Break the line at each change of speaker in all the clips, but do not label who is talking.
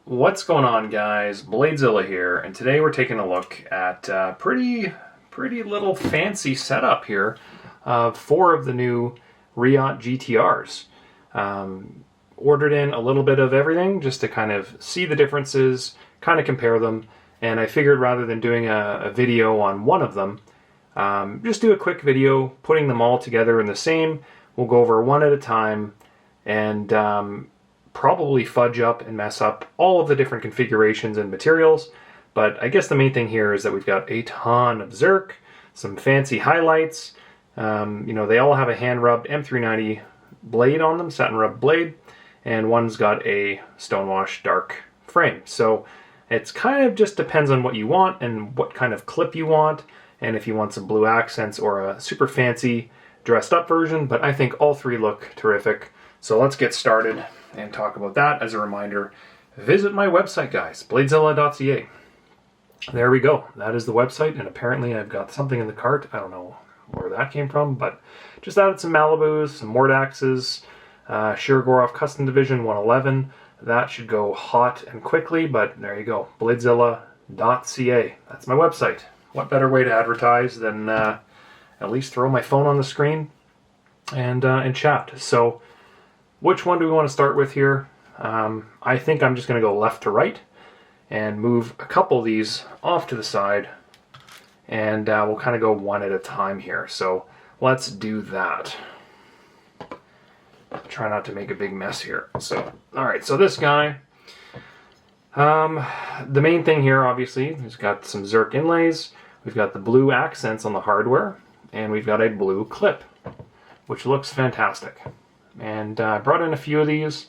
What's going on, guys? BladeZilla here, and today we're taking a look at a pretty little fancy setup here of 4 of the new Reate GTRs. Ordered in a little bit of everything just to kind of see the differences, kind of compare them, and I figured rather than doing a video on one of them, just do a quick video putting them all together in the same. We'll go over one at a time and probably fudge up and mess up all of the different configurations and materials, but I guess the main thing here is that we've got a ton of Zerk, some fancy highlights. They all have a hand-rubbed M390 blade on them, satin rubbed blade, and one's got a stonewash dark frame. So it's kind of just depends on what you want and what kind of clip you want, and if you want some blue accents or a super fancy dressed up version, but I think all 3 look terrific. So let's get started and talk about that. As a reminder, visit my website, guys, BladeZilla.ca. There we go. That is the website, and apparently I've got something in the cart. I don't know where that came from, but just added some Malibus, some Mordaxes, Shirogorov Custom Division 111. That should go hot and quickly, but there you go, BladeZilla.ca. That's my website. What better way to advertise than at least throw my phone on the screen and chat. So which one do we want to start with here? I think I'm just going to go left to right and move a couple of these off to the side, and we'll kind of go one at a time here. So let's do that. Try not to make a big mess here. So, all right, so this guy, the main thing here, obviously, he's got some Zerk inlays. We've got the blue accents on the hardware, and we've got a blue clip, which looks fantastic. And I brought in a few of these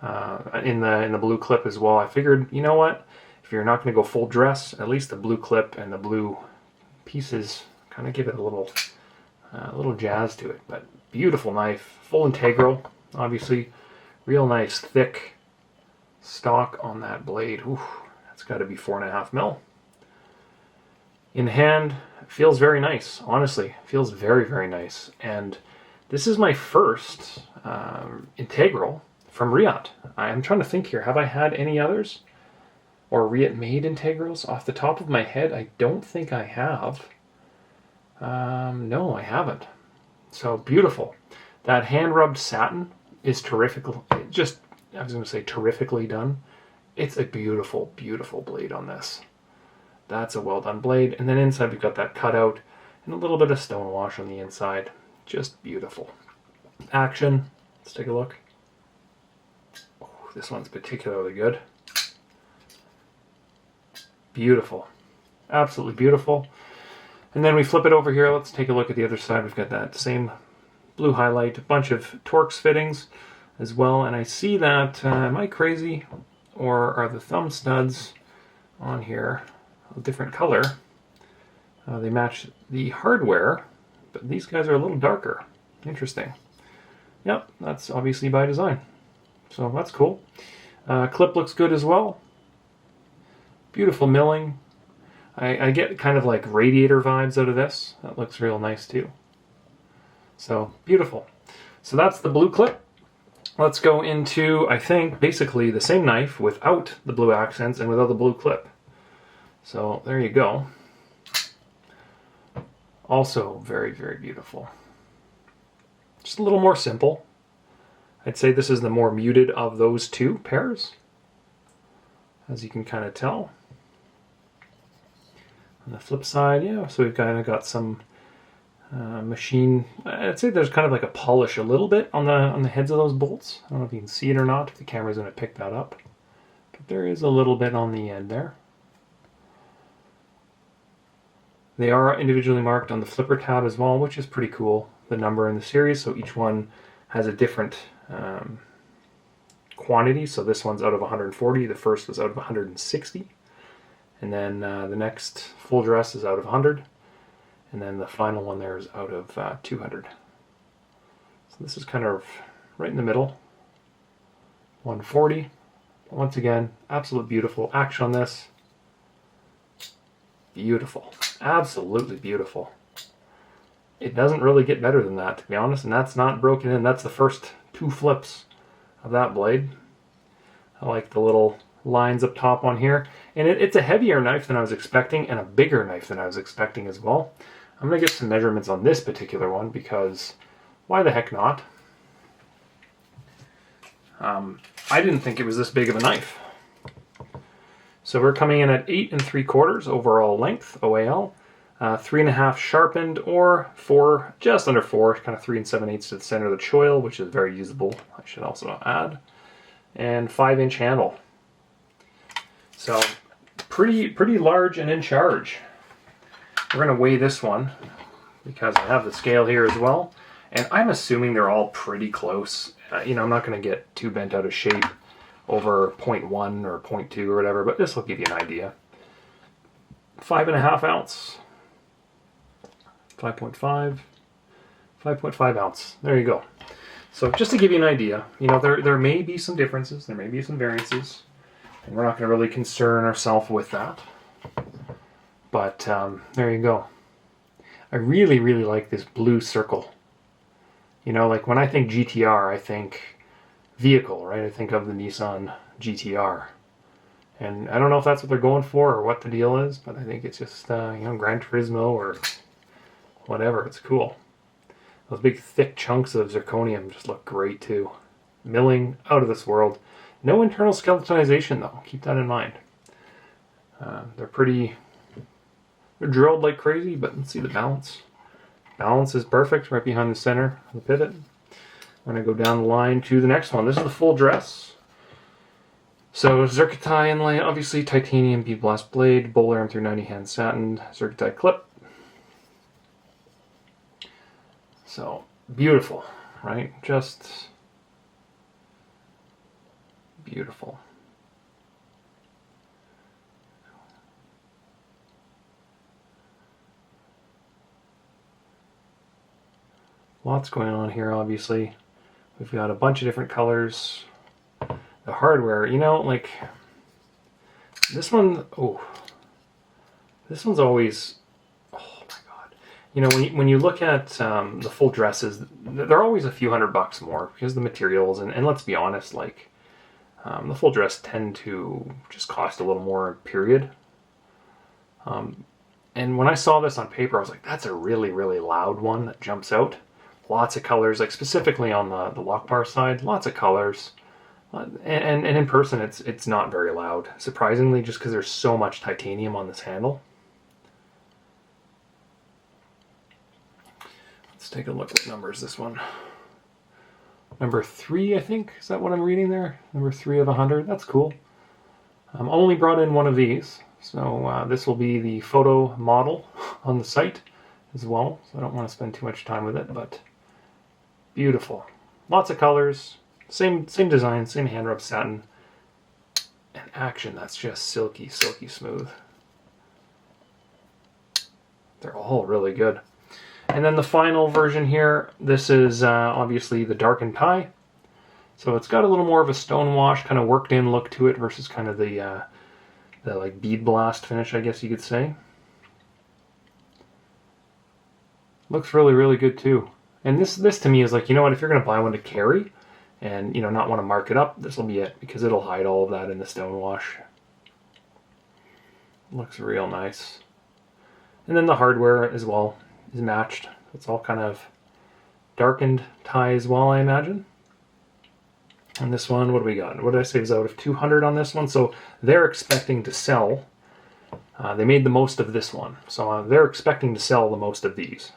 in the blue clip as well. I figured, you know what, if you're not going to go full dress, at least the blue clip and the blue pieces kind of give it a little jazz to it. But beautiful knife, full integral, obviously, real nice thick stock on that blade. Ooh, that's got to be 4.5 mil. In hand, it feels very nice. Honestly, it feels very nice. And this is my first integral from Reate. I'm trying to think here. Have I had any others? Or Reate made integrals? Off the top of my head, I don't think I have. No, I haven't. So beautiful. That hand-rubbed satin is terrific. I was going to say terrifically done. It's a beautiful blade on this. That's a well-done blade. And then inside we've got that cutout and a little bit of stonewash on the inside. Just beautiful. Action. Let's take a look. Oh, this one's particularly good. Beautiful. Absolutely beautiful. And then we flip it over here. Let's take a look at the other side. We've got that same blue highlight, a bunch of Torx fittings as well. And I see that, am I crazy? Or are the thumb studs on here a different color? They match the hardware, but these guys are a little darker. Interesting. Yep, that's obviously by design. So that's cool. Clip looks good as well. Beautiful milling. I get kind of like radiator vibes out of this. That looks real nice too. So beautiful. So that's the blue clip. Let's go into, I think, basically the same knife without the blue accents and without the blue clip. So there you go. Also very beautiful. Just a little more simple. I'd say this is the more muted of those 2 pairs, as you can kind of tell. On the flip side, yeah, so we've kind of got some machine. I'd say there's kind of like a polish a little bit on the heads of those bolts. I don't know if you can see it or not, if the camera's going to pick that up. But there is a little bit on the end there. They are individually marked on the flipper tab as well, which is pretty cool. The number in the series, so each one has a different quantity. So this one's out of 140, the first was out of 160, and then the next full dress is out of 100, and then the final one there is out of 200. So this is kind of right in the middle. 140. Once again, absolute beautiful action on this. Beautiful. Absolutely beautiful. It doesn't really get better than that, to be honest, and that's not broken in. That's the first 2 flips of that blade. I like the little lines up top on here. And it's a heavier knife than I was expecting, and a bigger knife than I was expecting as well. I'm going to get some measurements on this particular one because why the heck not? I didn't think it was this big of a knife. So we're coming in at 8 3/4 overall length, OAL, 3.5 sharpened, or 4, just under 4, kind of 3 7/8 to the center of the choil, which is very usable, I should also add, and 5-inch handle. So pretty large and in charge. We're going to weigh this one because I have the scale here as well, and I'm assuming they're all pretty close. You know, I'm not going to get too bent out of shape over 0.1 or 0.2 or whatever, but this will give you an idea. 5.5 ounce, 5.5, 5.5 ounce. There you go. So just to give you an idea, you know, there may be some differences, there may be some variances, and we're not going to really concern ourselves with that. But there you go. I really like this blue circle. You know, like when I think GTR, I think vehicle, right? I think of the Nissan GTR. And I don't know if that's what they're going for or what the deal is, but I think it's just, you know, Gran Turismo or whatever. It's cool. Those big thick chunks of zirconium just look great too. Milling out of this world. No internal skeletonization though. Keep that in mind. They're drilled like crazy, but let's see the balance. Balance is perfect right behind the center of the pivot. I'm going to go down the line to the next one. This is the full dress. So Zircon inlay, obviously titanium bead blast blade, Bowler M390 hand satin, Zircon clip. So beautiful, right? Just beautiful. Lots going on here, obviously. We've got a bunch of different colors. The hardware, you know, like this one, this one's always, oh my god. You know, when you look at the full dresses, they're always a few $100 more because of the materials, and let's be honest, like the full dress tend to just cost a little more, period. And when I saw this on paper, I was like, that's a really loud one that jumps out. Lots of colors, like specifically on the lock bar side, lots of colors. And in person, it's not very loud, surprisingly, just because there's so much titanium on this handle. Let's take a look at numbers, this one. Number 3, I think, is that what I'm reading there? Number 3 of 100, that's cool. Only brought in one of these, so this will be the photo model on the site as well, so I don't want to spend too much time with it, but beautiful. Lots of colors, same design, same hand rub satin, and action that's just silky smooth. They're all really good. And then the final version here, this is obviously the Darken Tie. So it's got a little more of a stone wash, kind of worked in look to it versus kind of the like bead blast finish, I guess you could say. Looks really good too. And this to me is like, you know what, if you're going to buy one to carry and, you know, not want to mark it up, this will be it, because it'll hide all of that in the stone wash. Looks real nice. And then the hardware as well is matched. It's all kind of darkened tie as well, I imagine. And this one, what do we got? What did I say was out of 200 on this one? So they're expecting to sell. They made the most of this one. So they're expecting to sell the most of these.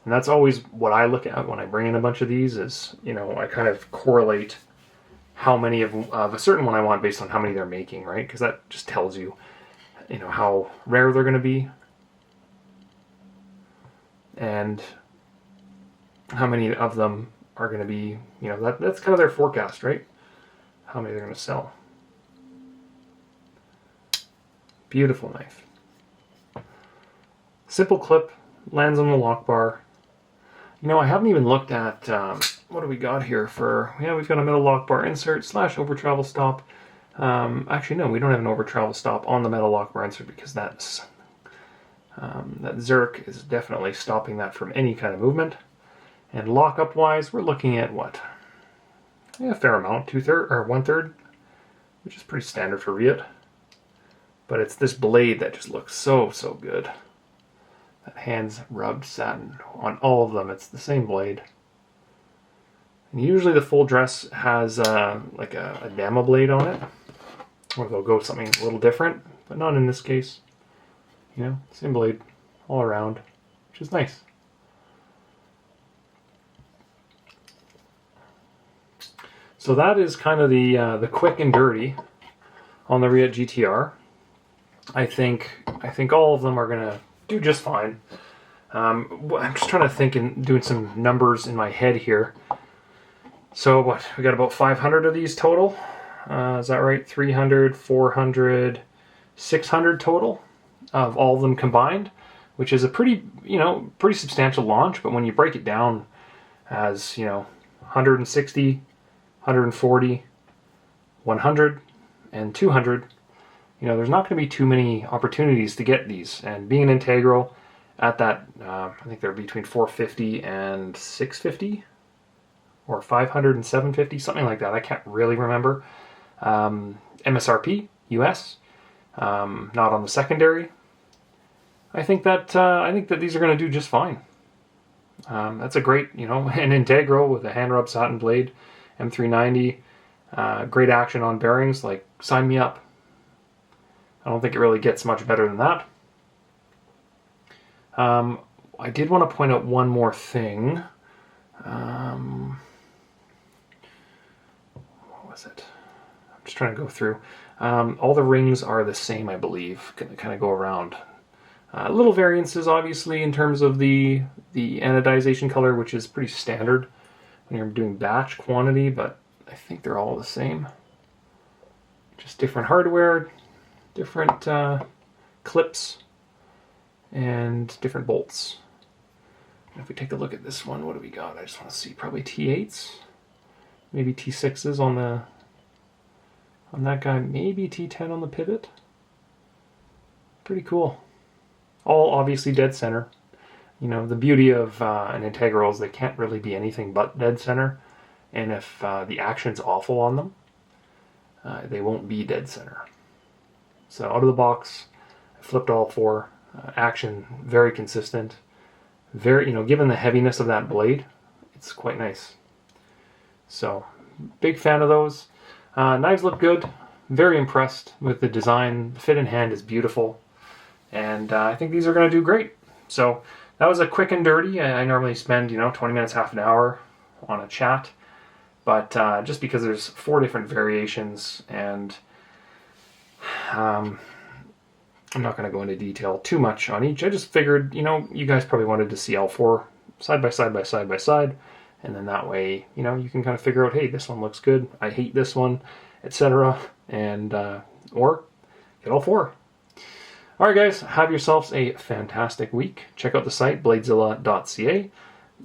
And that's always what I look at when I bring in a bunch of these is, you know, I kind of correlate how many of a certain one I want based on how many they're making, right? Because that just tells you, you know, how rare they're going to be. And how many of them are going to be, you know, that's kind of their forecast, right? How many they're going to sell. Beautiful knife. Simple clip, lands on the lock bar. You know, I haven't even looked at, what do we got here for, yeah, we've got a metal lock bar insert / over travel stop. Actually, no, we don't have an over travel stop on the metal lock bar insert because that's, that Zerk is definitely stopping that from any kind of movement. And lockup wise, we're looking at what? Yeah, a fair amount, 2/3 or 1/3. which is pretty standard for Reate. But it's this blade that just looks so good. That hands rubbed satin on all of them. It's the same blade. And usually the full dress has like a dama blade on it, or they'll go something a little different, but not in this case. You know, same blade all around, which is nice. So that is kind of the quick and dirty on the Reate GTR. I think all of them are gonna do just fine. I'm just trying to think and doing some numbers in my head here. So what, we got about 500 of these total. Is that right? 300, 400, 600 total of all of them combined, which is a pretty substantial launch. But when you break it down as, 160, 140, 100, and 200, there's not going to be too many opportunities to get these. And being an integral at that, I think they're between 450 and 650, or 500 and 750, something like that. I can't really remember. MSRP, US, not on the secondary. I think that these are going to do just fine. That's a great, an integral with a hand rub satin blade, M390, great action on bearings. Like, sign me up. I don't think it really gets much better than that. I did want to point out one more thing. What was it? I'm just trying to go through. All the rings are the same, I believe. Kind of go around. Little variances, obviously, in terms of the anodization color, which is pretty standard when you're doing batch quantity, but I think they're all the same. Just different hardware, different clips, and different bolts. And if we take a look at this one, what do we got? I just want to see, probably T8s, maybe T6s on that guy, maybe T10 on the pivot. Pretty cool. All obviously dead center. The beauty of an integral is they can't really be anything but dead center, and if the action's awful on them, they won't be dead center. So out of the box, I flipped all four. Action very consistent. Very, given the heaviness of that blade, it's quite nice. So, big fan of those. Knives look good. Very impressed with the design. The fit in hand is beautiful. And I think these are going to do great. So, that was a quick and dirty. I normally spend, 20 minutes, half an hour on a chat. But just because there's 4 different variations, and I'm not going to go into detail too much on each. I just figured, you guys probably wanted to see all 4 side by side, and then that way, you can kind of figure out, hey, this one looks good, I hate this one, etc. And or get all 4. All right, guys, have yourselves a fantastic week. Check out the site, BladeZilla.ca,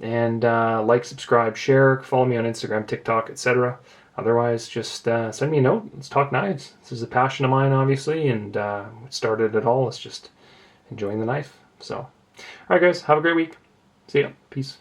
and like, subscribe, share, follow me on Instagram, TikTok, etc. Otherwise, just send me a note. Let's talk knives. This is a passion of mine, obviously, and what started it all is just enjoying the knife. So, all right, guys, have a great week. See ya. Peace.